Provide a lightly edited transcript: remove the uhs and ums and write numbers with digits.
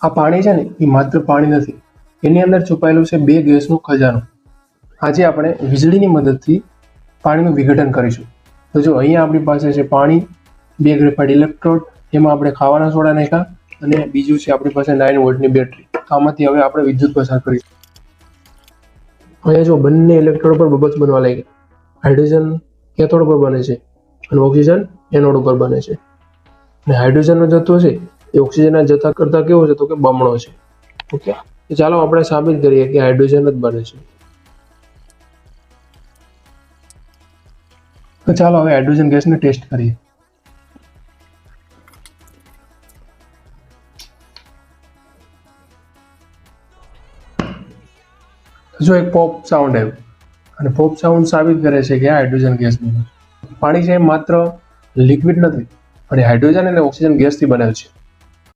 આ પાણી છે ને એ માત્ર પાણી નથી, એની અંદર છુપાયેલું છે બે ગેસનો ખજાનો. આજે આપણે વીજળીની મદદથી પાણીનું વિઘટન કરીશું. તો જો અહીંયા આપણી પાસે છે પાણી, બે ગ્રેફાઇટ ઇલેક્ટ્રોડ, એમાં આપણે ખાવાના સોડા નાખ્યા અને બીજું છે આપણી પાસે 9 વોલ્ટની બેટરી. આમાંથી હવે આપણે વિદ્યુત પસાર કરીશું. અહીંયા જો બંને ઇલેક્ટ્રોડ પર બબલ્સ બનવા લાગ્યા. હાઇડ્રોજન કેથોડ પર બને છે અને ઓક્સિજન એનોડ ઉપર બને છે. અને હાઇડ્રોજનનો જથ્થો છે એ ઓક્સિજનના જથ્થા કરતાં કેવો છે તો કે બમણો છે. ઓકે, તો ચાલો આપણે સાબિત કરીએ કે હાઇડ્રોજન જ બને છે. તો ચાલો હવે હાઇડ્રોજન ગેસને ટેસ્ટ કરીએ. જો એક પોપ સાઉન્ડ આવ્યું અને પોપ સાઉન્ડ સાબિત કરે છે કે આ હાઇડ્રોજન ગેસ બને છે. પાણી છે એ માત્ર લિક્વિડ નથી, પણ એ હાઇડ્રોજન અને ઓક્સિજન ગેસથી બનેલ છે.